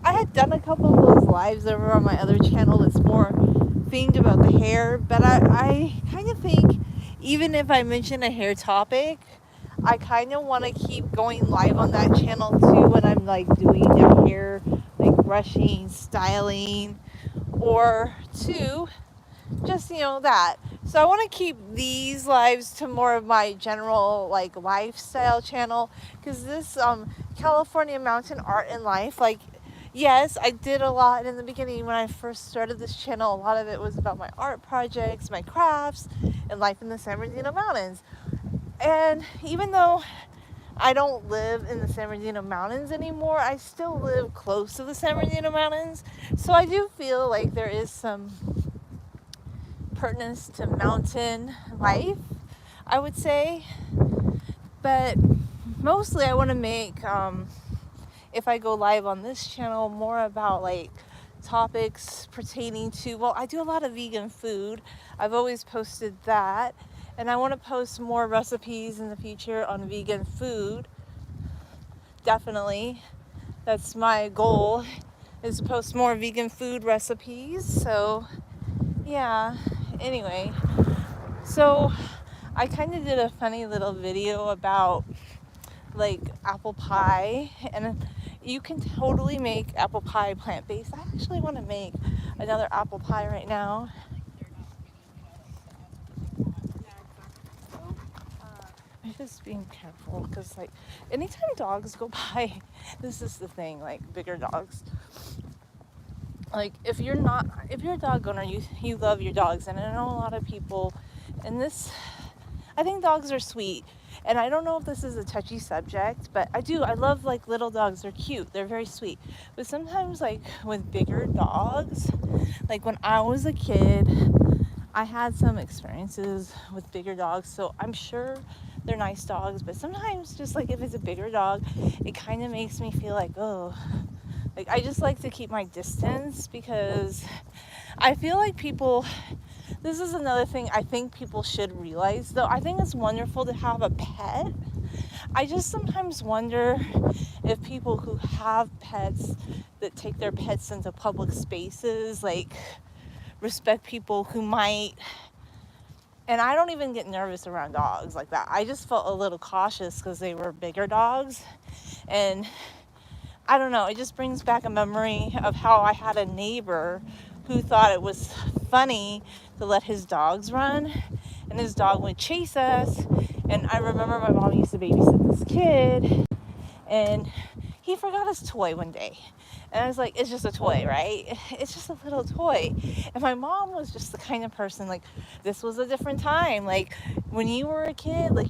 I had done a couple of those lives over on my other channel that's more themed about the hair, but I kind of think even if I mention a hair topic, I kind of want to keep going live on that channel too when I'm like doing their hair, like brushing, styling, or two, just that. So I want to keep these lives to more of my general like lifestyle channel, because this California mountain art and life, like, yes, I did a lot in the beginning when I first started this channel. A lot of it was about my art projects, my crafts, and life in the San Bernardino mountains. And even though I don't live in the San Bernardino mountains anymore, I still live close to the San Bernardino mountains, so I do feel like there is some pertinence to mountain life, I would say. But mostly I want to make, if I go live on this channel, more about like topics pertaining to, well, I do a lot of vegan food. I've always posted that, and I want to post more recipes in the future on vegan food. Definitely, that's my goal, is to post more vegan food recipes. So yeah, anyway, so I kind of did a funny little video about like apple pie, and you can totally make apple pie plant-based. I actually want to make another apple pie right now. I'm just being careful because like anytime dogs go by, this is the thing, like bigger dogs, like if you're a dog owner, you love your dogs, and I know a lot of people, and this, I think dogs are sweet, and I don't know if this is a touchy subject, but I love like little dogs. They're cute, they're very sweet, but sometimes like with bigger dogs, like when I was a kid, I had some experiences with bigger dogs, so I'm sure they're nice dogs, but sometimes just like if it's a bigger dog, it kind of makes me feel like, oh, like I just like to keep my distance, because I feel like people, this is another thing I think people should realize, though. I think it's wonderful to have a pet. I just sometimes wonder if people who have pets, that take their pets into public spaces, like respect people who might, and I don't even get nervous around dogs like that. I just felt a little cautious because they were bigger dogs, and I don't know, it just brings back a memory of how I had a neighbor who thought it was funny to let his dogs run, and his dog would chase us. And I remember my mom used to babysit this kid, and he forgot his toy one day. And I was like, it's just a toy, right? It's just a little toy. And my mom was just the kind of person, like, this was a different time. Like, when you were a kid, like,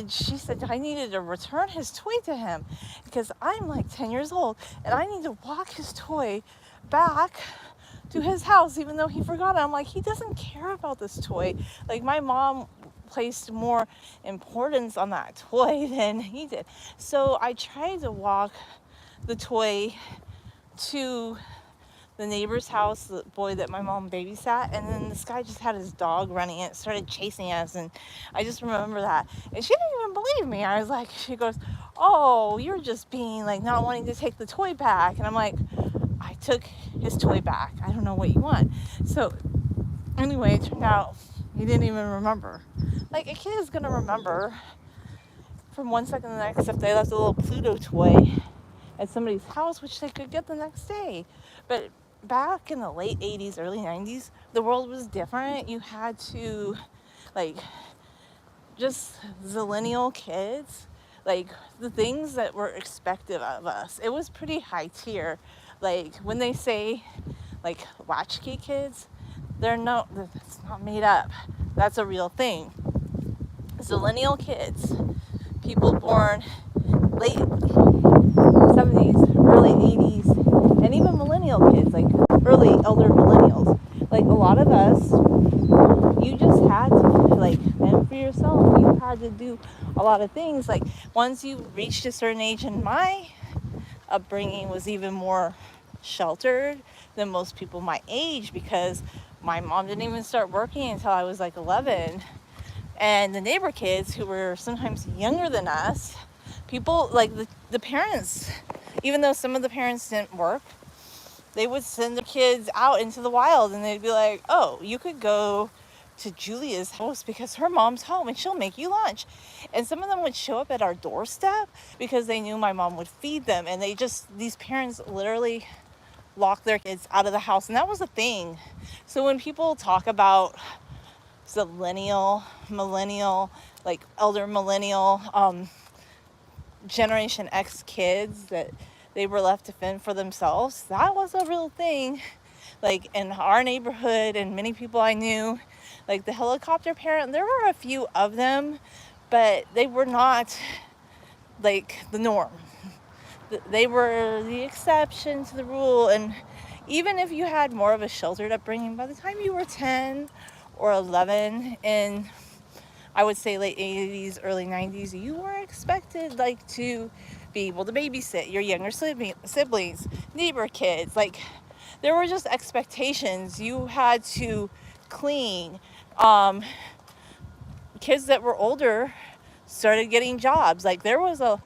she said, I needed to return his toy to him because I'm like 10 years old and I need to walk his toy back to his house even though he forgot it. I'm like, he doesn't care about this toy. Like, my mom placed more importance on that toy than he did. So I tried to walk the toy to the neighbor's house, the boy that my mom babysat, and then this guy just had his dog running it, started chasing us, and I just remember that. And she didn't even believe me. I was like, she goes, oh, you're just being like not wanting to take the toy back. And I'm like, I took his toy back. I don't know what you want. So anyway, it turned out he didn't even remember. Like, a kid is gonna remember from one second to the next if they left a little Pluto toy at somebody's house, which they could get the next day. But back in the late 80s, early 90s, the world was different. You had to, like, just zillennial kids, like, the things that were expected of us, it was pretty high tier. Like, when they say, like, latchkey kids, that's not made up. That's a real thing. Zillennial kids, people born late 70s, early 80s, and even millennial kids, like early elder millennials. Like, a lot of us, you just had to, like, fend for yourself. You had to do a lot of things. Like, once you reached a certain age, and my upbringing was even more sheltered than most people my age, because my mom didn't even start working until I was like 11. And the neighbor kids, who were sometimes younger than us, people, like the parents, even though some of the parents didn't work, they would send their kids out into the wild, and they'd be like, oh, you could go to Julia's house because her mom's home and she'll make you lunch. And some of them would show up at our doorstep because they knew my mom would feed them. And these parents literally lock their kids out of the house. And that was a thing. So when people talk about millennial, like elder millennial, Generation X kids that they were left to fend for themselves, that was a real thing. Like in our neighborhood and many people I knew, like the helicopter parent, there were a few of them, but they were not like the norm. They were the exception to the rule. And even if you had more of a sheltered upbringing, by the time you were 10 or 11 in, I would say, late 80s, early 90s, you were expected like to be able to babysit your younger siblings, neighbor kids. Like there were just expectations. You had to clean. Kids that were older started getting jobs. Like there was a